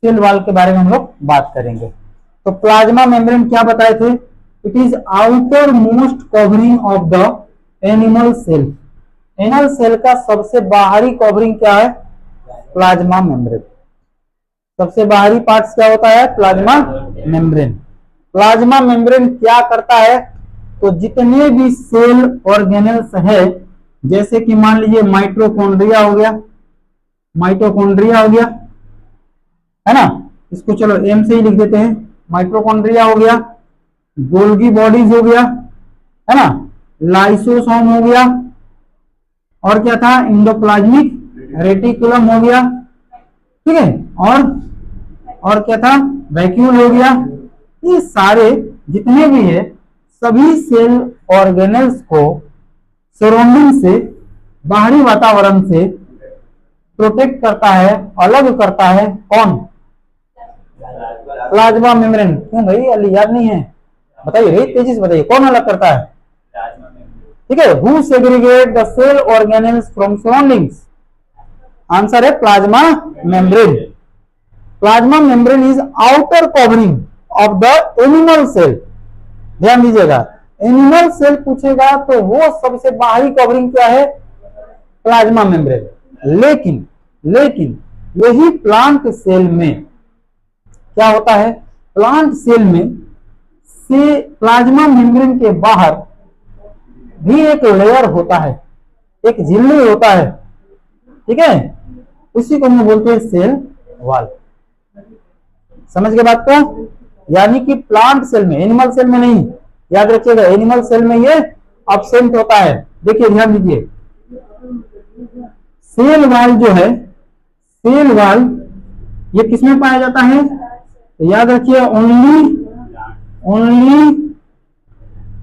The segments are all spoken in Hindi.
सेल वॉल के बारे में हम लोग बात करेंगे। तो प्लाज्मा मेम्ब्रेन क्या बताए थे? It is outer most covering of the animal cell. Animal cell का सबसे बाहरी कवरिंग क्या है? Plasma membrane. सबसे बाहरी पार्ट्स क्या होता है? Plasma membrane. प्लाज्मा मेम्ब्रेन क्या करता है? तो जितने भी सेल ऑर्गेनेल्स है, जैसे कि मान लीजिए माइटोकॉन्ड्रिया हो गया, माइटोकॉन्ड्रिया हो गया, है ना, इसको चलो एम से ही लिख देते हैं, माइटोकॉन्ड्रिया हो गया, गोल्गी बॉडीज हो गया, है ना, लाइसोसोम हो गया, और क्या था? इंडोप्लाज्मिक रेटिकुलम हो गया, ठीक है, और क्या था? वैक्यूल हो गया। ये सारे जितने भी है सभी सेल ऑर्गेनेल्स को सराउंडिंग से, बाहरी वातावरण से प्रोटेक्ट करता है, अलग करता है। कौन? Plasma membrane. क्यों भाई अली याद नहीं है? बताइए भाई, तेजी से बताइए, कौन अलग करता है? ठीक है, who segregate the cell organelles from surroundings? Answer है plasma membrane. Plasma membrane is outer covering of the animal cell. ध्यान दीजिएगा, एनिमल सेल पूछेगा तो वो सबसे बाहरी कवरिंग क्या है? Plasma membrane. लेकिन यही प्लांट सेल में क्या होता है? प्लांट सेल में से प्लाज्मा मेम्ब्रेन के बाहर भी एक लेयर होता है, एक झिल्ली होता है, ठीक है, उसी को हम बोलते हैं सेल वॉल। समझ गए बात को? यानी कि प्लांट सेल में, एनिमल सेल में नहीं, याद रखिएगा, एनिमल सेल में ये एब्सेंट होता है। देखिए ध्यान दीजिए, सेल वॉल जो है, सेल वॉल ये किसमें पाया जाता है? तो याद रखिए, ओनली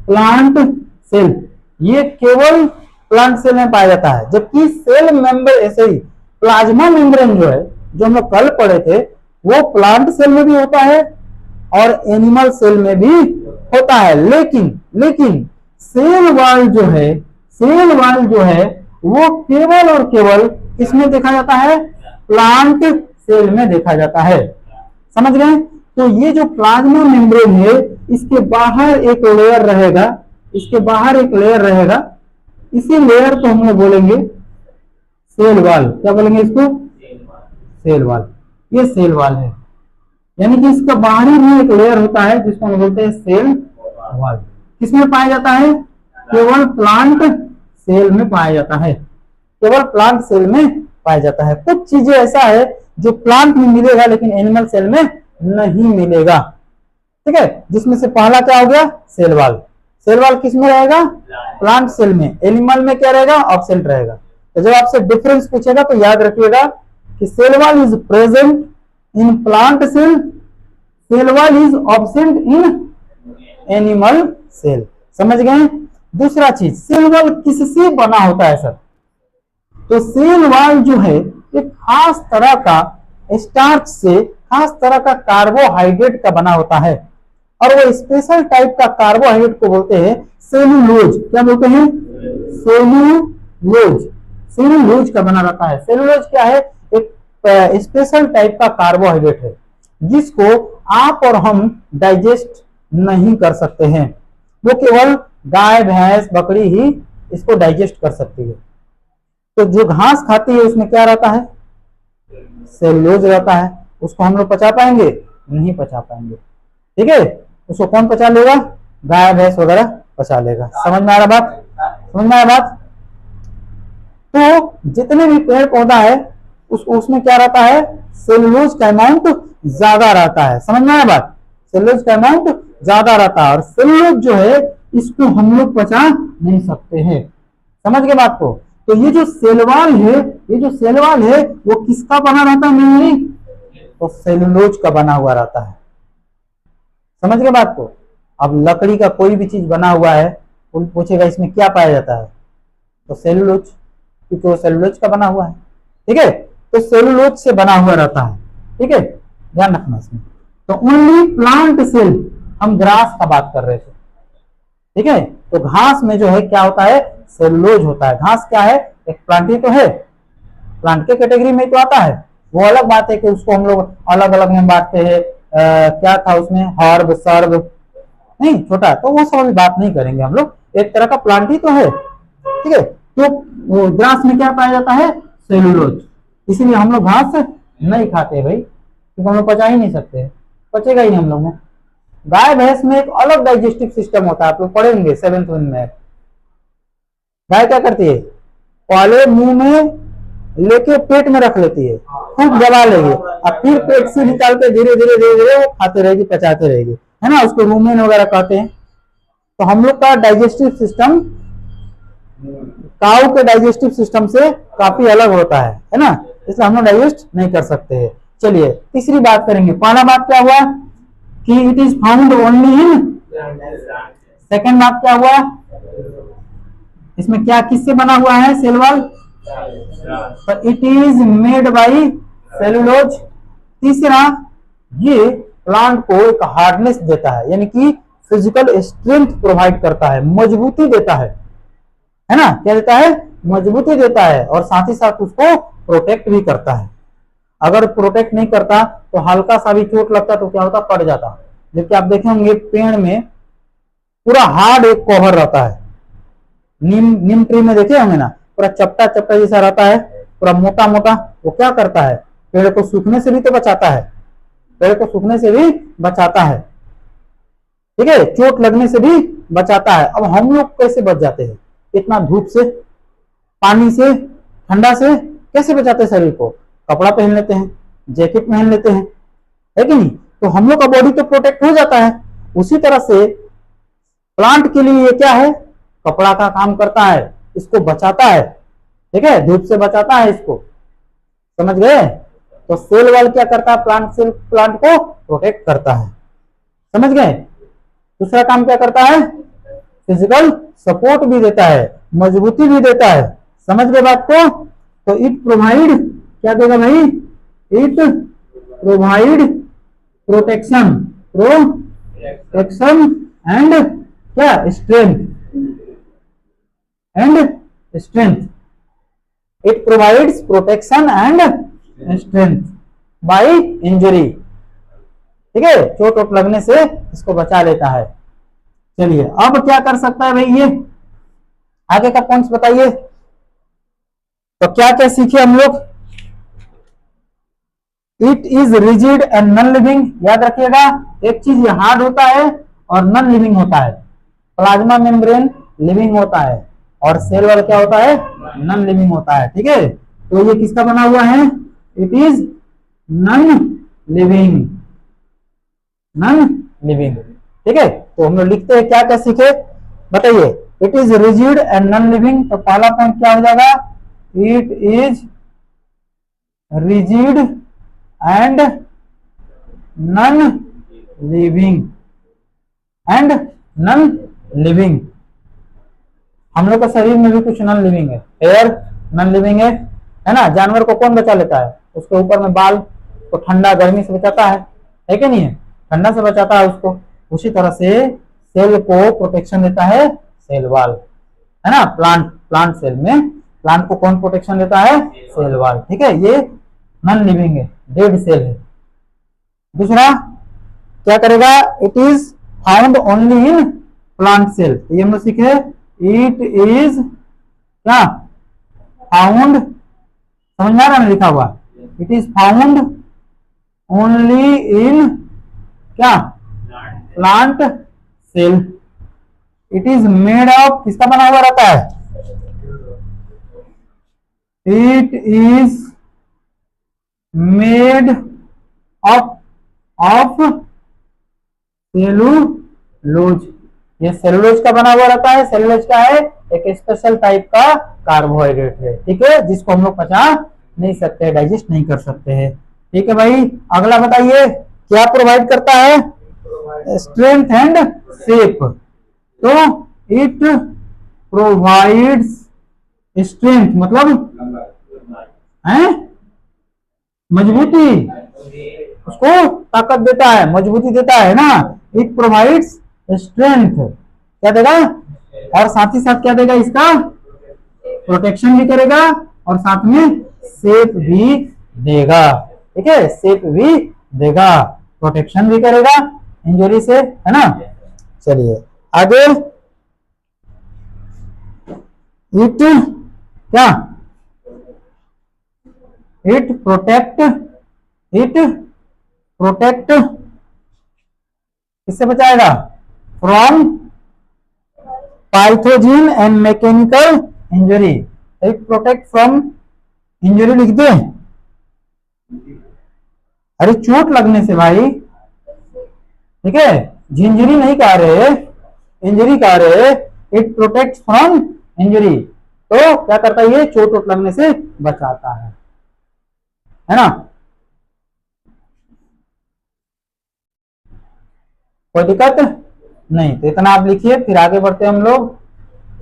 प्लांट सेल, ये केवल प्लांट सेल में पाया जाता है। जबकि सेल मेम्ब्रेन, ऐसे ही प्लाज्मा मेम्ब्रेन जो है, जो हम लोग कल पढ़े थे, वो प्लांट सेल में भी होता है और एनिमल सेल में भी होता है। लेकिन सेल वॉल जो है, सेल वॉल जो है वो केवल और केवल किसमें देखा जाता है? प्लांट सेल में देखा जाता है। समझ गए? तो ये जो प्लाज्मा मेम्ब्रेन है, इसके बाहर एक लेयर रहेगा, इसके बाहर एक लेयर रहेगा, इसी लेयर को हम लोग बोलेंगे सेल वॉल। क्या बोलेंगे इसको? Cell wall. ये सेल वॉल है, यानी कि इसका बाहरी भी एक लेयर होता है जिसको हम बोलते हैं सेल वॉल। किसमें पाया जाता है? केवल प्लांट सेल में पाया जाता है, केवल प्लांट सेल में पाया जाता है। कुछ चीजें ऐसा है जो प्लांट में मिलेगा लेकिन एनिमल सेल में नहीं मिलेगा, ठीक है, जिसमें से पहला क्या हो गया? Cell wall. सेल वॉल किस में रहेगा? प्लांट सेल में। एनिमल में क्या रहेगा? एब्सेंट रहेगा। तो जब आपसे डिफरेंस पूछेगा तो याद रखिएगा कि cell wall is present in plant cell, cell wall is absent in animal cell. समझ गए? दूसरा चीज, सेल वॉल किससे बना होता है सर? तो सेल वॉल जो है एक खास तरह का स्टार्च से, खास तरह का कार्बोहाइड्रेट का बना होता है, और वो स्पेशल टाइप का कार्बोहाइड्रेट को बोलते हैं सेलुलोज। क्या बोलते हैं? सेलुलोज। सेलुलोज का बना रहता है। सेलुलोज क्या है? एक स्पेशल टाइप का कार्बोहाइड्रेट है जिसको आप और हम डाइजेस्ट नहीं कर सकते हैं, वो केवल गाय, भैंस, बकरी ही इसको डाइजेस्ट कर सकती है। तो जो घास खाती है उसमें क्या रहता है? सेलुलोज रहता है। उसको हम लोग पचा पाएंगे? नहीं पचा पाएंगे, ठीक है। उसको कौन पचा लेगा? गाय, भैंस वगैरह पचा लेगा। समझ में आ रहा बात? समझ में आ रहा बात? तो जितने भी पेड़ पौधा है उसमें क्या रहता है? सेलुलोज का अमाउंट ज्यादा रहता है। समझ में आया बात? सेलुलोज का अमाउंट ज्यादा रहता है, और सेलुलोज जो है इसको हम लोग पचा नहीं सकते हैं। समझ गए बात को? तो ये जो सेल वॉल है, ये जो सेल वॉल है वो किसका बना रहता है? मेनली तो सेलुलोज का बना हुआ रहता है। समझ गए बात को? अब लकड़ी का कोई भी चीज बना हुआ है, पूछेगा इसमें क्या पाया जाता है? तो सेलुलोज, क्योंकि वो सेलुलोज का बना हुआ है, ठीक है। तो सेलुलोज से बना हुआ रहता है, ठीक है, ध्यान रखना इसमें। तो ओनली प्लांट सेल, हम ग्रास का बात कर रहे थे, ठीक है। तो घास में जो है क्या होता है? सेलुलोज होता है। घास क्या है? एक प्लांट ही तो है, प्लांट के कैटेगरी में तो आता है। वो अलग बात है कि उसको हम लोग अलग अलग में बांटते हैं। क्या था उसमें, हर्ब सर्ब, नहीं छोटा, तो वो सब अभी बात नहीं करेंगे हम लोग, एक तरह का प्लांट ही तो है, ठीक है। तो वो ग्रास में क्या पाया जाता है, सेलुलोज, इसीलिए हम लोग घास नहीं खाते भाई, क्योंकि हम लोग पचा ही नहीं सकते, पचेगा ही नहीं हम लोग में। गाय भैंस में एक अलग डाइजेस्टिव सिस्टम होता है, आप लोग पढ़ेंगे 7th में। गाय क्या करती है, पहले मुंह में लेके पेट में रख लेती है, खूब दबा लेगी, और फिर पेट से निकाल के धीरे धीरे धीरे धीरे वो खाते रहेगी, पचाते रहेगी, है ना, उसको रूमेन वगैरह कहते हैं। तो हम लोग का डाइजेस्टिव सिस्टम काऊ के डाइजेस्टिव सिस्टम से काफी अलग होता है ना, इसलिए हम लोग डाइजेस्ट नहीं कर सकते हैं। चलिए तीसरी बात करेंगे। पहला बात क्या हुआ कि it is found only in, second बात क्या हुआ, इसमें क्या किससे बना हुआ है, सेल वॉल, तो it is made by cellulose. तीसरा, ये प्लांट को एक हार्डनेस देता है, यानी कि फिजिकल स्ट्रेंथ प्रोवाइड करता है, मजबूती देता है ना, क्या देता है, मजबूती देता है, और साथ ही साथ उसको प्रोटेक्ट भी करता है। अगर प्रोटेक्ट नहीं करता तो हल्का सा भी चोट लगता तो क्या होता, पड़ जाता। जबकि आप देखेंगे पेड़ में पूरा हार्ड एक कवर रहता है, नीम ट्री में देखे होंगे ना, पूरा चपटा चपटा जैसा रहता है, पूरा मोटा मोटा। वो क्या करता है, पेड़ को सूखने से भी तो बचाता है, पेड़ को सूखने से भी बचाता है, ठीक है, चोट लगने से भी बचाता है। अब हम लोग कैसे बच जाते हैं, इतना धूप से, पानी से, ठंडा से कैसे बचाते हैं शरीर को, कपड़ा पहन लेते हैं, जैकेट पहन लेते हैं, है कि नहीं, तो हम लोग का बॉडी तो प्रोटेक्ट हो जाता है। उसी तरह से प्लांट के लिए ये क्या है, कपड़ा का काम करता है, इसको बचाता है, ठीक है, धूप से बचाता है इसको, समझ गए। तो सेल वॉल क्या करता है, प्लांट को प्रोटेक्ट करता है, समझ गए। दूसरा काम क्या करता है, फिजिकल सपोर्ट भी देता है, मजबूती भी देता है, समझ गए बात को। तो इट प्रोवाइड, क्या देगा भाई, it provide protection, protection and क्या, strength, it provides protection and strength by injury, ठीक है, चोट वोट लगने से इसको बचा लेता है। चलिए अब क्या कर सकता है भाई, ये आगे का पॉइंट्स बताइए। तो क्या क्या सीखे हम लोग, it is rigid and non living, याद रखिएगा, एक चीज ये हार्ड होता है और नॉन लिविंग होता है। प्लाज्मा मेम्ब्रेन लिविंग होता है और सेल वॉल क्या होता है, नॉन लिविंग होता है, ठीक है। तो ये किसका बना हुआ है, it is non living, non living, ठीक है। तो हम लोग लिखते हैं, क्या क्या सीखे बताइए, it is rigid and non living. तो पहला पॉइंट क्या हो जाएगा, it is rigid and non living, and non living. हम लोग का शरीर में भी कुछ नॉन लिविंग है, एयर नॉन लिविंग है ना। जानवर को कौन बचा लेता है, उसके ऊपर में बाल, तो ठंडा गर्मी से बचाता है कि नहीं है, ठंडा से बचाता है उसको। उसी तरह से सेल को प्रोटेक्शन देता है सेल वॉल, है ना। प्लांट सेल में प्लांट को कौन प्रोटेक्शन देता है, सेल वॉल, ठीक है। ये नॉन लिविंग है, डेड सेल है। दूसरा क्या करेगा, it is found only in plant cell, ये हम लोग सीखे, इट इज क्या, फाउंड, समझ में आ रहा है लिखा हुआ, it is found only in क्या, plant cell. It is made of, किसका बना हुआ रहता है, it is made of cellulose, ये सेलुलोज का बना हुआ रहता है। सेलुलोज का है, एक स्पेशल टाइप का कार्बोहाइड्रेट है, ठीक है, जिसको हम लोग पचा नहीं सकते, डाइजेस्ट नहीं कर सकते हैं, ठीक है भाई। अगला बताइए, क्या प्रोवाइड करता है, स्ट्रेंथ एंड शेप। तो इट प्रोवाइड्स स्ट्रेंथ, मतलब है मजबूती, उसको ताकत देता है, मजबूती देता है ना। इट प्रोवाइड्स स्ट्रेंथ, क्या देगा, और साथ ही साथ क्या देगा, इसका प्रोटेक्शन भी करेगा और साथ में शेप भी देगा। ठीक है, शेप भी देगा, प्रोटेक्शन भी करेगा इंजरी से, है ना। चलिए आगे, इट क्या, इट प्रोटेक्ट किससे बचाएगा, from pathogen and mechanical injury. It protect from injury लिख दे, अरे चोट लगने से भाई, ठीक है, झिंझरी नहीं कह रहे, इंजरी कह रहे। इट प्रोटेक्ट फ्रॉम इंजरी, तो क्या करता है ये, चोट वोट लगने से बचाता है ना। कोई दिक्कत नहीं, तो इतना आप लिखिए, फिर आगे बढ़ते हम लोग।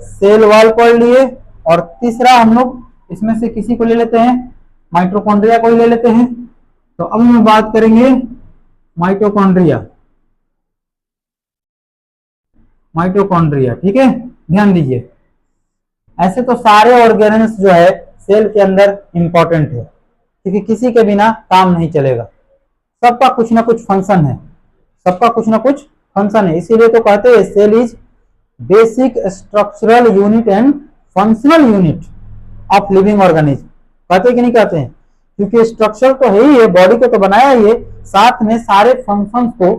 सेल वॉल पढ़ लिए, और तीसरा हम लोग इसमें से किसी को ले लेते हैं, माइटोकॉन्ड्रिया को ही ले लेते हैं। तो अब हम बात करेंगे माइटोकॉन्ड्रिया, ठीक है, ध्यान दीजिए। ऐसे तो सारे ऑर्गेनेल्स जो है सेल के अंदर इंपॉर्टेंट है, क्योंकि किसी के बिना काम नहीं चलेगा, सबका कुछ ना कुछ फंक्शन है, इसीलिए तो कहते हैं cell is basic structural unit and functional unit of living organism. कहते कि नहीं कहते हैं, क्योंकि स्ट्रक्चर तो है ही है, बॉडी को तो बनाया ही है, साथ में सारे फंक्शंस को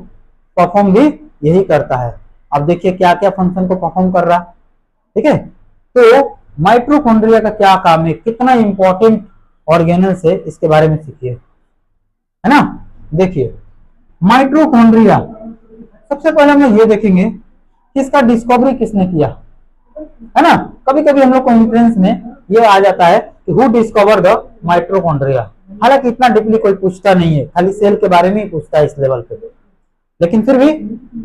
परफॉर्म भी यही करता है। अब देखिए क्या क्या फंक्शन को परफॉर्म कर रहा, ठीक है। तो माइटोकॉन्ड्रिया का क्या काम है, कितना इंपॉर्टेंट ऑर्गेनल्स है, इसके बारे में सीखिए, है ना। देखिए माइटोकॉन्ड्रिया, सबसे पहले हम ये देखेंगे कि इसका डिस्कवरी किसने किया, है ना। कभी कभी हम लोग को एंट्रेंस में ये आ जाता है कि हु डिस्कवर द माइटोकॉन्ड्रिया, हालांकि इतना डीपली कोई पूछता नहीं है, खाली सेल के बारे में ही पूछता है इस लेवल पे, लेकिन फिर भी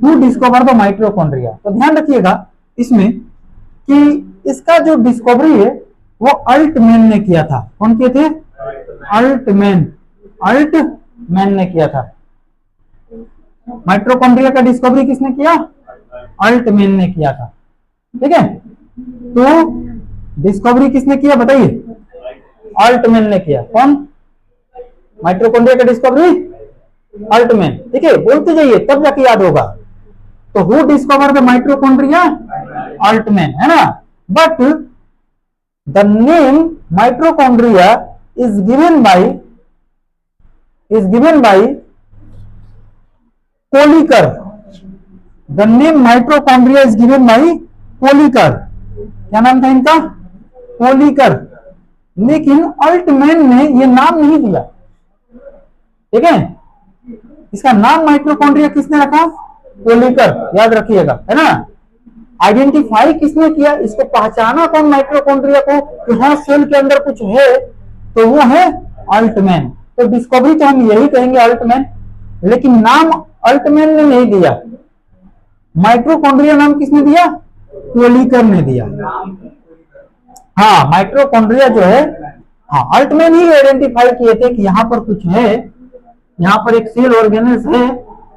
हु डिस्कवर द माइटोकॉन्ड्रिया। तो ध्यान रखिएगा इसमें कि इसका जो डिस्कवरी है वो अल्टमैन ने किया था। कौन किए थे, अल्टमैन ने किया था। माइटोकॉन्ड्रिया का डिस्कवरी किसने किया, अल्टमैन ने किया था, ठीक है। तो डिस्कवरी किसने किया बताइए, अल्टमैन ने किया। कौन, माइटोकॉन्ड्रिया का डिस्कवरी अल्टमैन, ठीक है, बोलते जाइए तब जाके याद होगा। तो who discover the mitochondria, Altmann, है ना। But the name mitochondria is given by Kolliker. The name mitochondria is given by Kolliker. क्या नाम था इनका, कोलिकर। लेकिन अल्टमैन ने ये नाम नहीं दिया, ठीक है। इसका नाम माइटोकॉन्ड्रिया किसने रखा, कोलिकर, याद रखिएगा, है ना। आइडेंटिफाई किसने किया, इसको पहचाना कौन माइटोकॉन्ड्रिया को कि हाँ सेल के अंदर कुछ है, तो वो है अल्टमैन। तो डिस्कवरी तो हम यही कहेंगे अल्टमैन, लेकिन नाम अल्टमैन ने नहीं दिया, माइटोकॉन्ड्रिया नाम किसने दिया, कोलिकर ने दिया। हाँ माइटोकॉन्ड्रिया जो है, हाँ अल्टमैन ही आइडेंटिफाई किए थे कि यहाँ पर कुछ है, यहाँ पर एक सेल ऑर्गेनेल्स है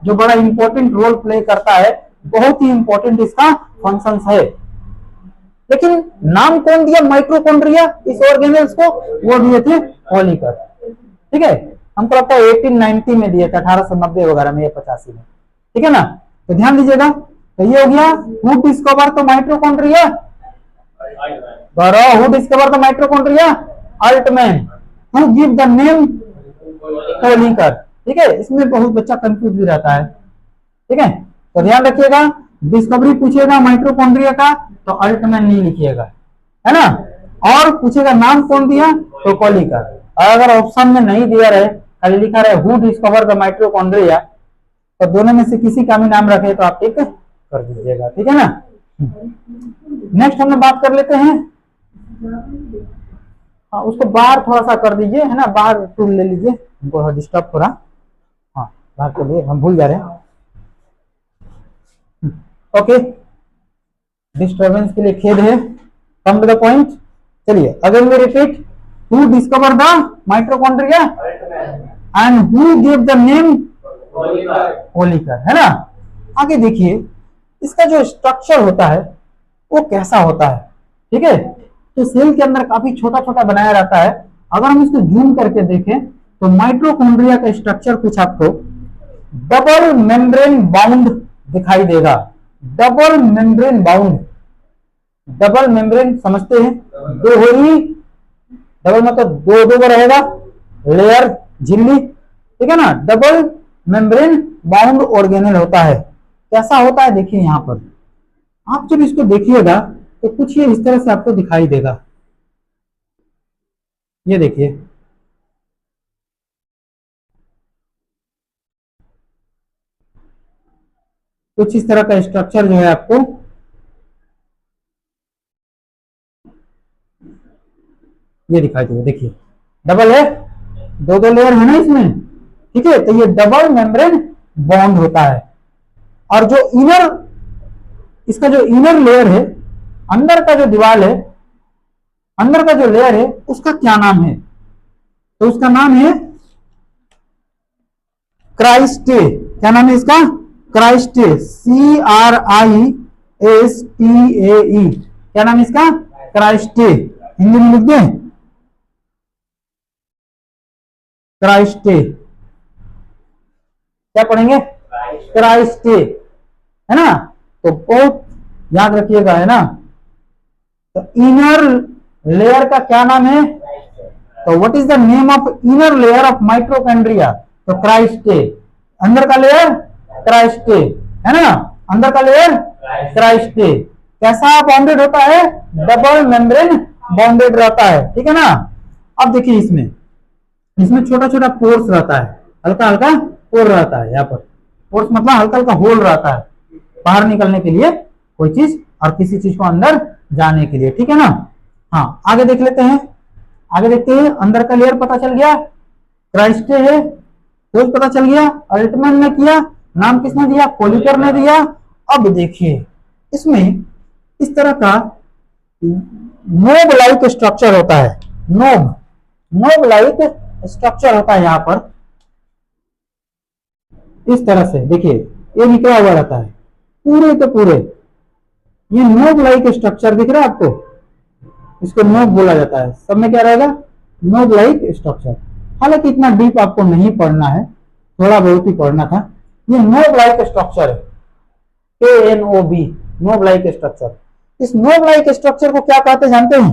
जो बड़ा इंपॉर्टेंट रोल प्ले करता है, बहुत ही इंपॉर्टेंट इसका फंक्शंस है। लेकिन नाम कौन दिया माइटोकॉन्ड्रिया इस ऑर्गेनेल्स को, वो दिए थे कोलिकर, ठीक है। हमको लगता है 1890 में दिया था, 1890 वगैरह में, 85 में, ठीक है ना। तो ध्यान दीजिएगा, तो ये हो गया who discover the mitochondria, who discover the mitochondria, Altmann. Who give the name, Kolliker, ठीक है। इसमें बहुत बच्चा कंफ्यूज भी रहता है, ठीक है। तो ध्यान रखिएगा, डिस्कवरी पूछेगा माइटोकॉन्ड्रिया का तो अल्टमैन नहीं लिखिएगा, है ना। और पूछेगा नाम कौन दिया, तो कोलिकर। अगर ऑप्शन में नहीं दिया रहे, खाली लिखा रहे हु डिस्कवर द माइटोकॉन्ड्रिया, तो दोनों में से किसी का भी नाम रखे तो आप टिक कर दीजिएगा, ठीक है ना। नेक्स्ट हम लोग बात कर लेते हैं, हाँ उसको बाहर थोड़ा सा कर दीजिए, है ना, बाहर टूल ले लीजिए, हमको डिस्टर्ब हो रहा, हाँ बाहर कर लिए, हम भूल जा रहे हैं। ओके, डिस्टर्बेंस के लिए खेद है, कम टू द पॉइंट। चलिए again we repeat, who discover the mitochondria and who give the name, Kolliker, है ना। आगे देखिए इसका जो स्ट्रक्चर होता है वो कैसा होता है, ठीक है। तो सेल के अंदर काफी छोटा छोटा बनाया रहता है। अगर हम इसको जूम करके देखें तो माइटोकॉन्ड्रिया का स्ट्रक्चर कुछ आपको डबल मेम्ब्रेन बाउंड दिखाई देगा। Double membrane bound, double membrane समझते हैं, दो हो रही, डबल मतलब दो दो रहेगा, लेयर झिल्ली, ठीक है ना। डबल मेम्ब्रेन बाउंड ऑर्गेनेल होता है। कैसा होता है देखिए यहां पर, आप जब इसको देखिएगा तो कुछ ये इस तरह से आपको दिखाई देगा। ये देखिए, कुछ इस तरह का स्ट्रक्चर जो है आपको ये दिखाई देगा। देखिए डबल है, दो दो लेयर है ना इसमें, ठीक है। तो ये डबल मेम्ब्रेन बॉन्ड होता है। और जो इनर, इसका जो इनर लेयर है, अंदर का जो दीवार है, अंदर का जो लेयर है, उसका क्या नाम है? तो उसका नाम है क्राइस्टे। क्या नाम है इसका? क्राइस्टे, CRISTAE। क्या नाम है इसका? क्राइस्टे। हिंदी में लिख दें, क्राइस्टे। क्या पढ़ेंगे? क्राइस्टे, है ना। तो बहुत याद रखिएगा, है ना। तो इनर लेयर का क्या नाम है? तो what is the name of inner layer of mitochondria? तो क्राइस्टे। अंदर का लेयर क्राइस्टे, है ना, अंदर का लेयर क्राइस्टे। कैसा बॉन्डेड होता है? डबल मेम्ब्रेन बॉन्डेड रहता है, ठीक है ना। अब देखिए इसमें छोटा छोटा पोर्स रहता है, हल्का हल्का पोर रहता है। यहाँ पर पोर्स मतलब हल्का हल्का होल रहता है, बाहर निकलने के लिए कोई चीज और किसी चीज को अंदर जाने के लिए, ठीक है ना। हाँ, आगे देख लेते हैं। आगे देखते हैं, अंदर का लेयर पता चल गया, क्राइस्टे है, पोर्स पता चल गया, अल्टमैन ने किया, नाम किसने दिया? कोलिकर ने दिया। अब देखिए इसमें इस तरह का नोब लाइक स्ट्रक्चर होता है। नोब लाइक स्ट्रक्चर होता है यहाँ पर, इस तरह से देखिए ये निकला हुआ रहता है पूरे के पूरे। ये नोब लाइक स्ट्रक्चर दिख रहा है आपको, इसको नोब बोला जाता है। सब में क्या रहेगा? Knob like structure. हालांकि इतना डीप आपको नहीं पढ़ना है, थोड़ा बहुत ही पढ़ना था। ये नोब लाइक स्ट्रक्चर है, KNOB, नोब लाइक स्ट्रक्चर। इस नोब लाइक स्ट्रक्चर को क्या कहते हैं जानते हैं?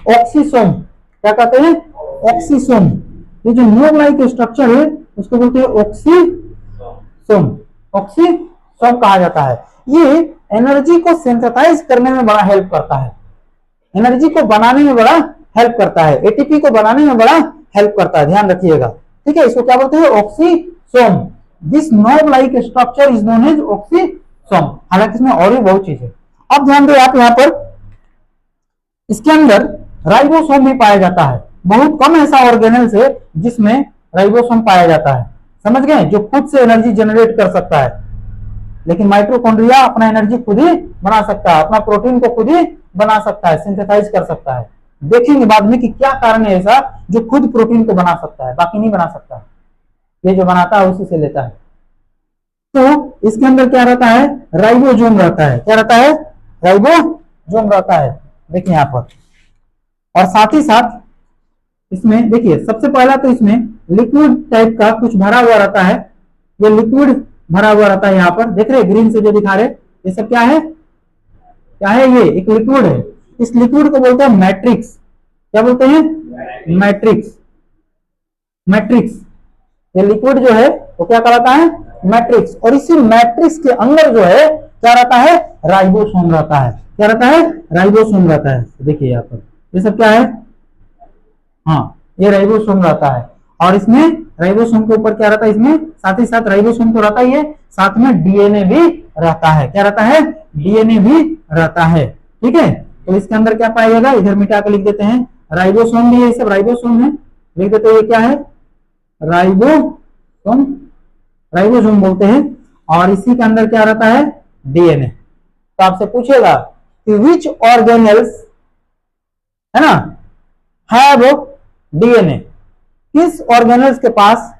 ऑक्सीसोम। क्या कहते हैं? ऑक्सीसोम। ये जो नोब लाइक स्ट्रक्चर है उसको बोलते हैं ऑक्सीसोम। ऑक्सीसोम कहा जाता है। ये एनर्जी को सिंथेसाइज करने में बड़ा हेल्प करता है, एनर्जी को बनाने में बड़ा हेल्प करता है, ATP को बनाने में बड़ा हेल्प करता है, ध्यान रखिएगा, ठीक है। इसको क्या बोलते हैं? Oxysome. This knob like structure is known as oxysome. हालांकि इसमें और भी बहुत चीज है। अब ध्यान दो आप यहाँ पर, इसके अंदर राइबोसोम भी पाया जाता है। बहुत कम ऐसा ऑर्गेनेल्स है जिसमें राइबोसोम पाया जाता है, समझ गए, जो खुद से एनर्जी जनरेट कर सकता है। लेकिन माइटोकॉन्ड्रिया अपना एनर्जी खुद ही बना सकता है, अपना प्रोटीन को खुद ही बना सकता है, सिंथेसाइज कर सकता है। देखेंगे बाद में कि क्या कारण है ऐसा जो खुद प्रोटीन को बना सकता है, बाकी नहीं बना सकता। ये जो बनाता है उसी से लेता है। तो इसके अंदर क्या रहता है? राइबोसोम रहता है। क्या रहता है? राइबोसोम रहता है, देखिए यहाँ पर। और साथ ही साथ इसमें देखिए सबसे पहला तो इसमें लिक्विड टाइप का कुछ भरा हुआ रहता है। ये लिक्विड भरा हुआ रहता है यहाँ पर, देख रहे ग्रीन से जो दिखा रहे, ये सब क्या है? क्या है? ये एक लिक्विड है। इस लिक्विड को बोलते हैं मैट्रिक्स। क्या बोलते हैं? मैट्रिक्स। मैट्रिक्स, ये लिक्विड जो है वो क्या कहलाता है? मैट्रिक्स। और इसी मैट्रिक्स के अंदर जो है क्या रहता है? राइबोसोम रहता है। क्या रहता है? राइबोसोम रहता है। देखिए यहाँ पर ये सब क्या है? हाँ, ये राइबोसोम रहता है। और इसमें राइबोसोम के ऊपर क्या रहता है? इसमें साथ ही साथ राइबोसोम तो रहता ही है, साथ में डीएनए भी रहता है। क्या रहता है? डीएनए भी रहता है, ठीक है। तो इसके अंदर क्या पाया जाएगा? इधर मिटा के लिख देते हैं, राइबोसोम भी है, सब राइबोसोम है, लिख देते हैं ये क्या है? राइबोसोम, राइबोसोम बोलते हैं। और इसी के अंदर क्या रहता है? डीएनए। तो आपसे पूछेगा कि विच ऑर्गेनेल्स, है ना, हैव डीएनए, किस ऑर्गेनेल्स के पास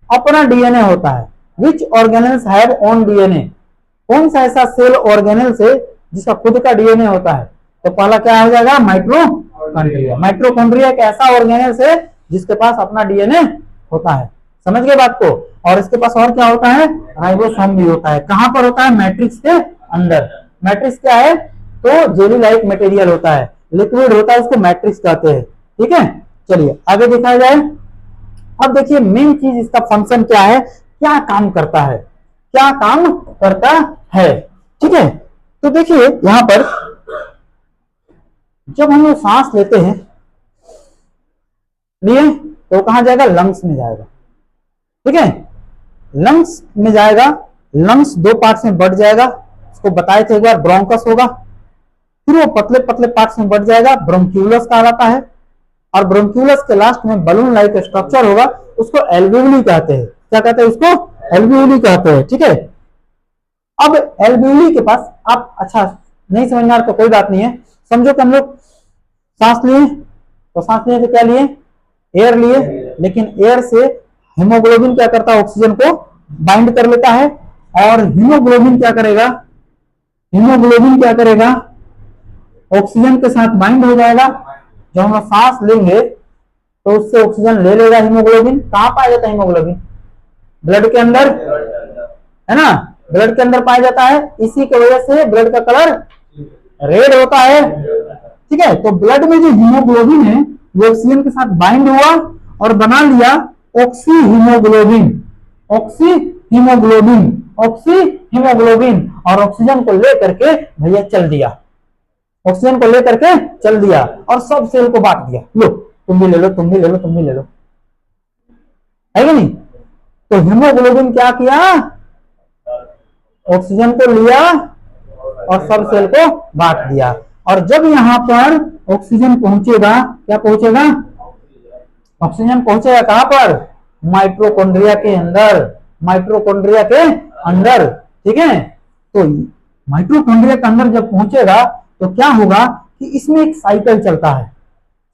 अपना डीएनए होता है? विच ऑर्गेनेल्स हैव ओन डीएनए, कौन सा ऐसा सेल ऑर्गेनेल्स है जिसका खुद का डीएनए होता है? तो पहला क्या हो जाएगा? माइटोकॉन्ड्रिया। माइटोकॉन्ड्रिया एक ऐसा ऑर्गेनेल्स है जिसके पास अपना डीएनए होता है। समझ गए बात को। और इसके पास और क्या होता है, राइबोसोम भी होता है। कहां पर होता है, मैट्रिक्स के अंदर। मैट्रिक्स क्या है, तो जेली लाइक मटेरियल होता है, लिक्विड होता है, उसको मैट्रिक्स कहते हैं। ठीक है, चलिए आगे देखा जाए। अब देखिए मेन चीज इसका फंक्शन क्या है, क्या काम करता है, क्या काम करता है। ठीक है, तो देखिए यहां पर जब हम लोग सांस लेते हैं लिए तो कहां जाएगा, लंग्स में जाएगा। ठीक है, लंग्स में जाएगा। लंग्स दो पार्ट्स में बढ़ जाएगा, इसको बताए थे एक बार, ब्रोंकस होगा, फिर वो पतले पतले पार्ट्स में बढ़ जाएगा, ब्रोंक्यूलस कहलाता है। और ब्रोंक्यूलस के लास्ट में बलून लाइक स्ट्रक्चर होगा, उसको एल्वियोली कहते हैं। क्या कहते हैं, उसको एल्वियोली कहते हैं। ठीक है, अब एल्वियोली के पास आप, अच्छा नहीं समझना तो कोई बात नहीं है, समझो कि हम लोग सांस लिए, तो सांस लिए तो क्या लिए, एयर लिए, लेकिन एयर से हीमोग्लोबिन क्या करता है, ऑक्सीजन को बाइंड कर लेता है। और हीमोग्लोबिन क्या करेगा, हीमोग्लोबिन क्या करेगा, ऑक्सीजन के साथ बाइंड हो जाएगा। जब हम सांस लेंगे तो उससे ऑक्सीजन ले लेगा हीमोग्लोबिन। कहां पाया जाता है हीमोग्लोबिन, ब्लड के अंदर, है ना, ब्लड के अंदर पाया जाता है। इसी की वजह से ब्लड का कलर रेड होता है। ठीक है, तो ब्लड में जो हीमोग्लोबिन है वो ऑक्सीजन के साथ बाइंड हुआ और बना लिया oxy haemoglobin, oxy haemoglobin, oxy haemoglobin, और ऑक्सीजन को लेकर के भैया चल दिया, ऑक्सीजन को लेकर के चल दिया और सब सेल को बांट दिया, लो तुम भी ले लो, तुम भी ले लो, तुम भी ले लो, है कि नहीं। तो हीमोग्लोबिन क्या किया, ऑक्सीजन को लिया और सब सेल को बांट दिया। और जब यहां पर ऑक्सीजन पहुंचेगा, क्या पहुंचेगा, ऑक्सीजन पहुंचेगा कहां पर, माइटोकॉन्ड्रिया के अंदर, माइटोकॉन्ड्रिया के अंदर। ठीक है, तो माइटोकॉन्ड्रिया के अंदर जब पहुंचेगा तो क्या होगा कि इसमें एक साइकिल चलता है।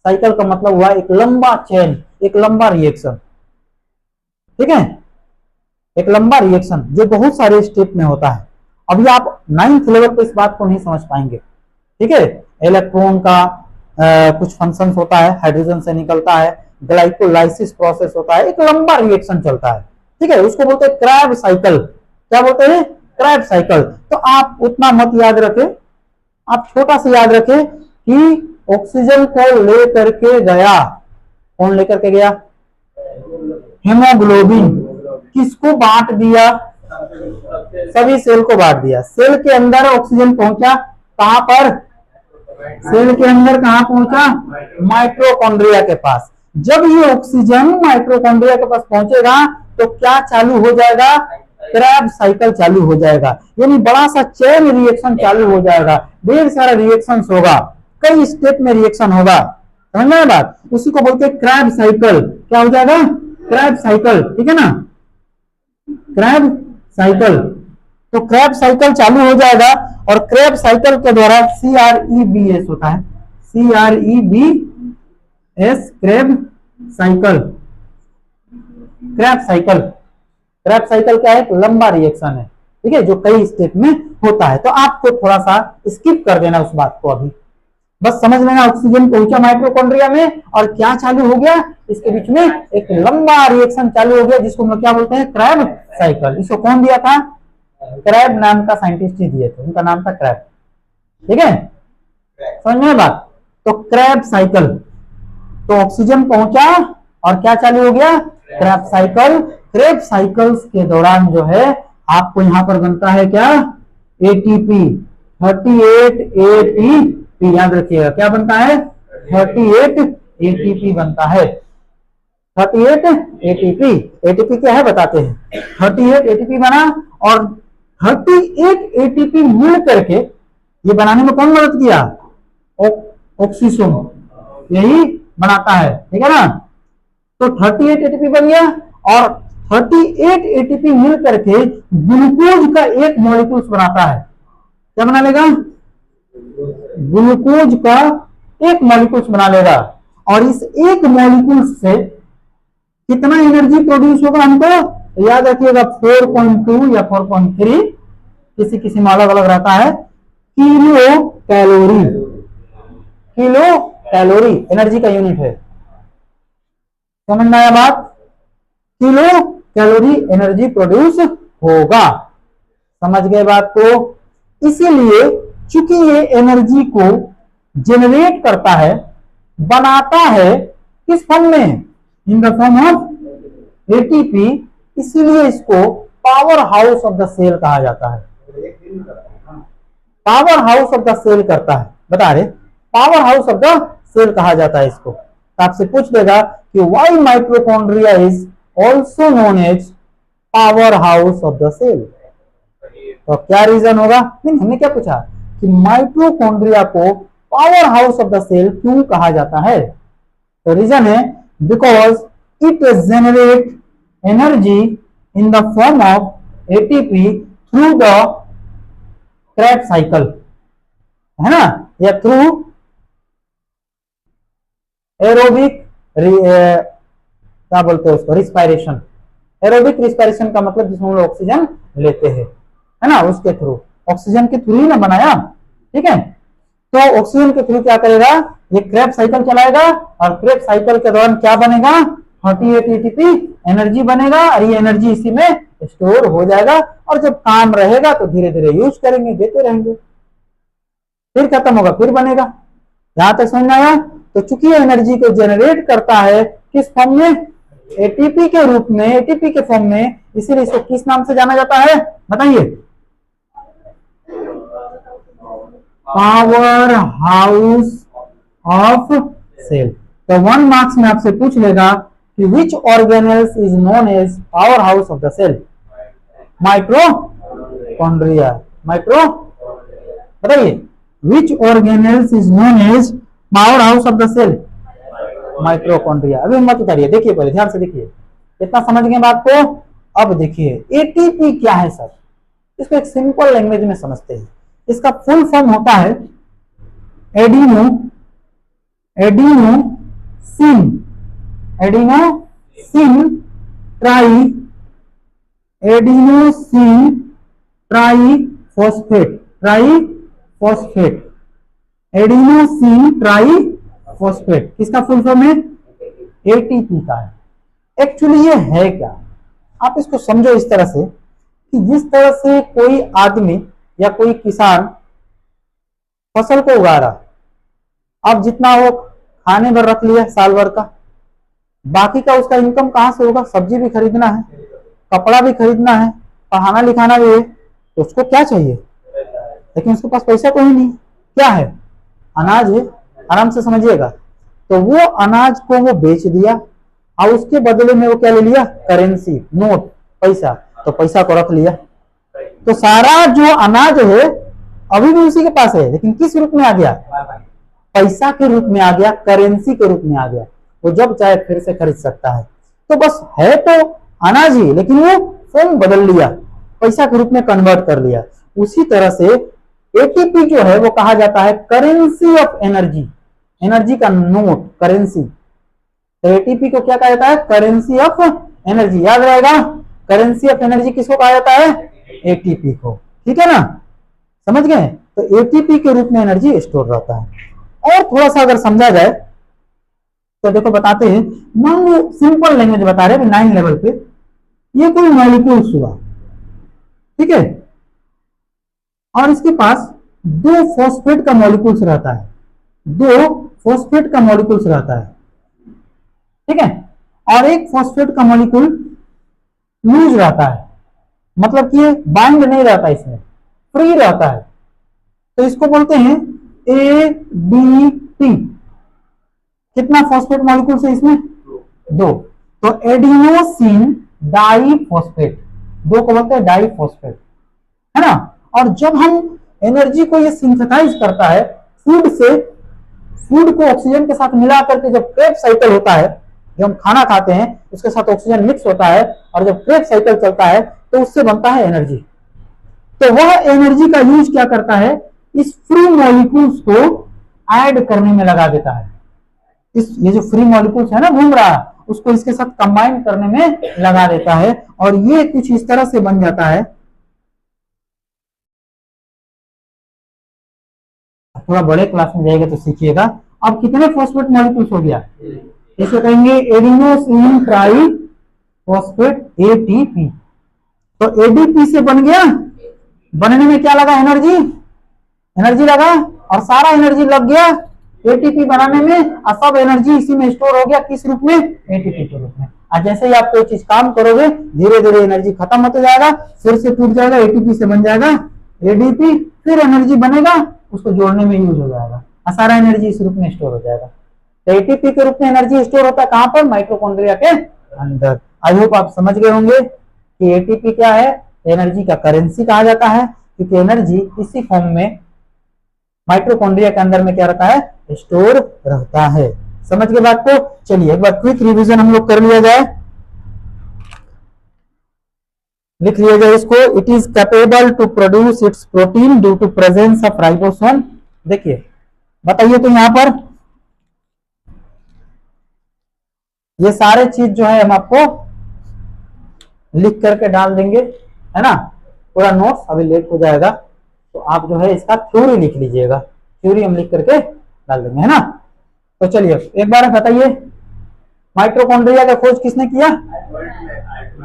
साइकिल का मतलब हुआ एक लंबा चेन, एक लंबा रिएक्शन। ठीक है, एक लंबा रिएक्शन जो बहुत सारे स्टेप में होता है। अभी आप 9th लेवल पे इस बात को नहीं समझ पाएंगे। ठीक है, इलेक्ट्रॉन का कुछ फंक्शंस होता है, हाइड्रोजन से निकलता है, ग्लाइकोलाइसिस प्रोसेस होता है, एक लंबा रिएक्शन चलता है। ठीक है, उसको बोलते हैं क्रैब साइकिल। क्या बोलते हैं, क्रैब साइकिल। तो आप उतना मत याद रखें, आप छोटा सा याद रखें कि ऑक्सीजन को लेकर के गया, कौन लेकर के गया, हीमोग्लोबिन, किसको बांट दिया, सभी सेल को बांट दिया। सेल के अंदर ऑक्सीजन पहुंचा कहां पर, सेल के अंदर कहां पहुंचा, माइटोकॉन्ड्रिया के पास। जब ये ऑक्सीजन माइटोकॉन्ड्रिया के पास पहुंचेगा तो क्या चालू हो जाएगा, क्रैब साइकिल चालू हो जाएगा, यानी बड़ा सा चेन रिएक्शन चालू हो जाएगा। ढेर सारा रिएक्शन होगा, कई स्टेप में रिएक्शन होगा, समझ में बात, उसी को बोलते हैं क्रैब साइकिल। क्या हो जाएगा, क्रैब साइकिल। ठीक है ना, क्रैब साइकिल। तो क्रैब साइकिल चालू हो जाएगा और क्रैब साइकिल के द्वारा CREBS होता है, CREBS, Krebs cycle. Krebs cycle, Krebs cycle क्या है, लंबा रिएक्शन है। ठीक है, जो कई स्टेप में होता है। तो आपको थोड़ा सा स्किप कर देना उस बात को, अभी बस समझ लेना ऑक्सीजन पहुंचा माइटोकॉन्ड्रिया में और क्या चालू हो गया, इसके बीच में एक लंबा रिएक्शन चालू हो गया जिसको हम क्या बोलते हैं, क्रैब साइकिल। इसको कौन दिया था, क्रैब नाम का साइंटिस्ट ही दिए थे, उनका नाम था क्रैब। ठीक है, समझ में बात। तो क्रैब साइकिल, तो ऑक्सीजन पहुंचा और क्या चालू हो गया, क्रैब साइकिल। क्रैब साइकिल्स के दौरान जो है आपको यहां पर बनता है क्या, ATP, 38 ATP, याद रखिएगा क्या बनता है, 38 ATP बनता है, 38 ATP। ATP क्या है बताते हैं, 38 ATP बना और 38 ATP मिल करके ये बनाने में कौन मदद किया, ऑक्सीसोम, यही बनाता है। ठीक है ना, तो 38 ATP बन गया और 38 ATP मिल करके ग्लूकोज का एक मॉलिक्यूल्स बनाता है। क्या बना लेगा, ग्लूकोज का एक मॉलिक्यूल्स बना लेगा। और इस एक मॉलिक्यूल्स से कितना एनर्जी प्रोड्यूस होगा हमको याद रखिएगा, 4.2 या 4.3, किसी किसी में अलग अलग रहता है, kilo calorie. Kilo calorie energy का यूनिट है, समझ में आया बात। किलो कैलोरी एनर्जी प्रोड्यूस होगा। समझ गए बात को? इसीलिए चूंकि ये एनर्जी को जनरेट करता है, बनाता है, किस फॉर्म में? In the form of ATP, इसीलिए इसको power house of the cell कहा जाता है। Power house of the cell करता है, बता रहे power house of the cell कहा जाता है इसको। तो आपसे पूछ देगा कि why mitochondria is also known as power house of the cell. तो क्या रीजन होगा? नहीं, हमने क्या पूछा कि माइटोकॉन्ड्रिया को power house of the cell क्यों कहा जाता है? तो रीजन है because it generate energy in the form of ATP through the Krebs cycle, है ना, या थ्रू एरोबिक क्या बोलते हैं उसको, रिस्पायरेशन। एरोबिक रिस्पायरेशन का मतलब जिसमें हम लोग ऑक्सीजन लेते हैं, है ना, उसके थ्रू, ऑक्सीजन के थ्रू ही ना बनाया, ठीक है। तो ऑक्सीजन के थ्रू क्या करेगा, ये क्रेब्स साइकिल चलाएगा और क्रेब्स साइकिल के दौरान क्या बनेगा, 38 एटीपी एनर्जी बनेगा और ये एनर्जी इसी में स्टोर हो जाएगा और जब काम रहेगा तो धीरे धीरे यूज करेंगे, देते रहेंगे, फिर खत्म होगा फिर बनेगा। यहां तक समझ में आया? तो चूंकि एनर्जी को जनरेट करता है किस फॉर्म में, एटीपी के रूप में, एटीपी के फॉर्म में, इसीलिए इसको किस नाम से जाना जाता है बताइए? Power house of cell. तो 1 मार्क्स में आपसे पूछ लेगा कि which organelles is known as power house of the cell? Mitochondria. Micro बताइए, which organelles is known as power house of the cell? Mitochondria. अभी मत उतारिए, देखिए पहले ध्यान से देखिए, कितना समझ गए बात को। अब देखिए एटीपी क्या है सर, इसको एक सिंपल लैंग्वेज में समझते हैं। इसका फुल फॉर्म होता है adeno adenosine triphosphate, adenosine triphosphate किसका फुल फॉर्म है? एटीपी का है। एक्चुअली ये है क्या, आप इसको समझो इस तरह से कि जिस तरह से कोई आदमी या कोई किसान फसल को उगा रहा, अब जितना वो खाने भर रख लिया साल भर का, बाकी का उसका इनकम कहां से होगा? सब्जी भी खरीदना है, कपड़ा भी खरीदना है, पढ़ाना लिखाना भी है, तो उसको क्या चाहिए? लेकिन उसके पास पैसा कोई नहीं, क्या है? अनाज है, आराम से समझिएगा। तो वो अनाज को वो बेच दिया और उसके बदले में वो क्या ले लिया? करेंसी, नोट, पैसा। तो पैसा को रख लिया, तो सारा जो अनाज है अभी भी उसी के पास है, लेकिन किस रूप में आ गया? पैसा के रूप में आ गया, करेंसी के रूप में आ गया। वो जब चाहे फिर से खरीद सकता है। तो बस है तो अनाज ही, लेकिन वो फॉर्म बदल लिया, पैसा के रूप में कन्वर्ट कर लिया। उसी तरह से एटीपी जो है वो कहा जाता है करेंसी ऑफ एनर्जी, एनर्जी का नोट, करेंसी। तो एटीपी को क्या कहा जाता है? Currency of energy. याद रहेगा, करेंसी ऑफ एनर्जी किसको कहा जाता है? एटीपी को, ठीक है ना, समझ गए? तो एटीपी के रूप में एनर्जी स्टोर रहता है। और थोड़ा सा अगर समझा जाए तो देखो बताते हैं, मान लो सिंपल लैंग्वेज बता रहे हैं 9 लेवल पे, ये कोई मॉलिक्यूल्स हुआ, ठीक है, और इसके पास 2 फॉस्फेट का मॉलिक्यूल्स रहता है, 2 फॉस्फेट का मॉलिक्यूल्स रहता है, ठीक है, और एक फॉस्फेट का मॉलिक्यूल लूज रहता है, मतलब कि ये बाइंड नहीं रहता, इसमें फ्री रहता है। तो इसको बोलते हैं एडीटी। कितना फॉस्फेट मॉलिक्यूल्स है इसमें? 2। तो एडिनोसिन डाइफॉस्फेट, 2 को बोलते हैं डाइफॉस्फेट, है ना। और जब हम एनर्जी को ये सिंथेसाइज करता है फूड से, फूड को ऑक्सीजन के साथ मिला करके जब क्रेब्स साइकिल होता है, जो हम खाना खाते हैं उसके साथ ऑक्सीजन मिक्स होता है और जब क्रेब्स साइकिल चलता है तो उससे बनता है एनर्जी। तो वह एनर्जी का यूज क्या करता है? इस फ्री मॉलिक्यूल्स को ऐड करने में लगा देता है। ये जो फ्री मॉलिक्यूल्स है ना घूम रहा, उसको इसके साथ कंबाइन करने में लगा देता है और ये कुछ इस तरह से बन जाता है। थोड़ा बड़े क्लास में जाएगा तो सीखिएगा। अब कितने फॉस्फेट मॉलिक्यूल्स हो गया? इसको कहेंगे एडिनोसिन ट्राइफॉस्फेट, फॉस्फेट एटीपी। तो एडीपी से बन गया, बनने में क्या लगा, एनर्जी, एनर्जी लगा और सारा एनर्जी लग गया एटीपी बनाने में, और सब एनर्जी इसी में स्टोर हो गया, किस रूप में, एटीपी के रूप में। और जैसे ही आप कोई चीज काम करोगे धीरे धीरे एनर्जी खत्म होते जाएगा, फिर से टूट जाएगा, एटीपी से बन जाएगा एडीपी, फिर एनर्जी बनेगा, उसको जोड़ने में यूज हो जाएगा और सारा एनर्जी इस रूप में स्टोर हो जाएगा। तो एटीपी के रूप में एनर्जी स्टोर होता है कहां पर, माइटोकॉन्ड्रिया के अंदर। आई होप आप समझ गए होंगे कि एटीपी क्या है, एनर्जी का करेंसी कहा जाता है, क्योंकि एनर्जी इसी फॉर्म में माइटोकॉन्ड्रिया के अंदर में क्या रहता है, स्टोर रहता है। समझ गए बात को। चलिए एक बार क्विक रिवीजन हम लोग कर लिया जाए, लिख लिया जाए इसको। It is capable to produce its protein due to presence of ribosome. देखिए बताइए, तो यहां पर ये सारे चीज जो है हम आपको लिख करके डाल देंगे, है ना। पूरा नोट्स अभी लेट हो जाएगा, तो आप जो है इसका थ्योरी लिख लीजिएगा, थ्योरी हम लिख करके डाल देंगे, है ना। तो चलिए एक बार बताइए, माइटोकॉन्ड्रिया का खोज किसने किया,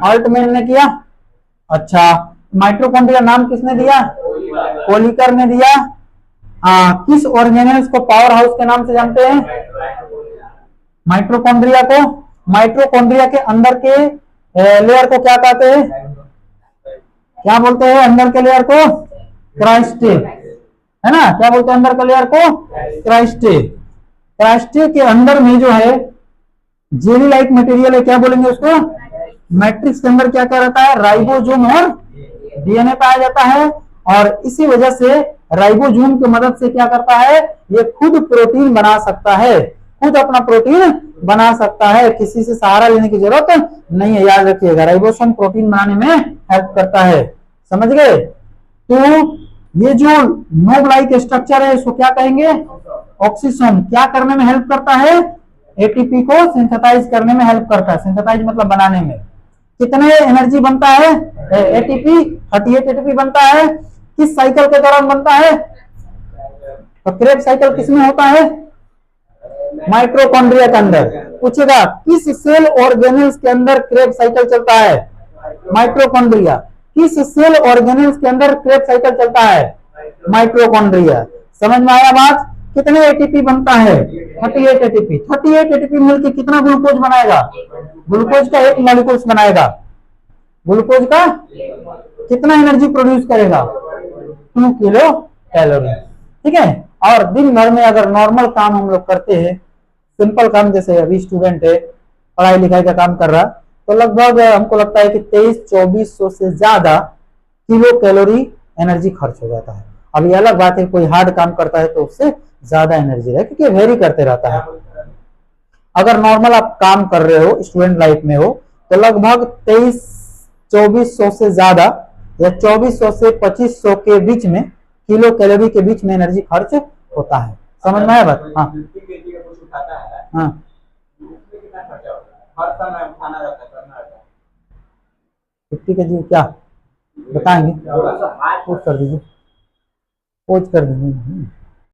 ऑल्टमैन ने किया। अच्छा, माइटोकॉन्ड्रिया नाम किसने दिया, कोलिकर ने दिया। किस ऑर्गेनेल्स को पावर हाउस के नाम से जानते हैं, माइटोकॉन्ड्रिया को। माइटोकॉन्ड्रिया के अंदर के लेयर को क्या कहते हैं, क्या बोलते हैं अंदर के लेयर को, क्राइस्टे, है ना। क्या बोलते हैं अंदर के लेयर को, क्राइस्टे। क्राइस्टे के अंदर में जो है जेली लाइक मटेरियल है, क्या बोलेंगे उसको, मैट्रिक्स के अंदर क्या क्या रहता है, राइबोसोम और डीएनए पाया जाता है। और इसी वजह से राइबोसोम की मदद से क्या करता है, ये खुद प्रोटीन बना सकता है, खुद अपना प्रोटीन बना सकता है, किसी से सहारा लेने की जरूरत नहीं है। याद रखिएगा, राइबोसोम प्रोटीन बनाने में हेल्प करता है। समझ गए। तो ये जो नोब लाइक स्ट्रक्चर है इसको क्या कहेंगे, ऑक्सीसोम। क्या करने में हेल्प करता है, एटीपी को सिंथेसाइज करने में हेल्प करता है। सिंथेसाइज मतलब बनाने में। कितने एनर्जी बनता है, एटीपी 38 एटीपी बनता है। किस साइकिल के दौरान बनता है, तो क्रेब साइकिल किसमें होता है, माइटोकॉन्ड्रिया के अंदर। पूछेगा किस सेल ऑर्गेनेल्स के अंदर क्रेब साइकिल चलता है, माइटोकॉन्ड्रिया। किस सेल ऑर्गेनेल्स के अंदर क्रेब साइकिल चलता है, माइटोकॉन्ड्रिया। समझ में आया बात। कितने एटीपी बनता है, 38 एटीपी। 38 एटीपी मिलकर कितना ग्लूकोज बनाएगा, ग्लूकोज का एक मॉलिक्यूल्स बनाएगा। ग्लूकोज का कितना एनर्जी प्रोड्यूस करेगा, 2 किलो कैलोरी। ठीक है। और दिन भर में अगर नॉर्मल काम हम लोग करते हैं, सिंपल काम, जैसे अभी स्टूडेंट है पढ़ाई लिखाई का काम कर रहा, तो लगभग हमको लगता है कि 2300-2400 से ज्यादा किलो कैलोरी एनर्जी खर्च हो जाता है। अब ये अलग बात है, कोई हार्ड काम करता है तो उससे ज्यादा एनर्जी है, क्योंकि वेरी करते रहता है। अगर नॉर्मल आप काम कर रहे हो, स्टूडेंट लाइफ में हो, तो लगभग 2300-2400 से ज्यादा या 2400 से 2500 के बीच में किलो कैलोरी के बीच में एनर्जी खर्च होता है। समझ में आया बात। हाँ हाँ, 50 kg क्या बताएंगे, पोज कर दीजिए, पोज कर दीजिए।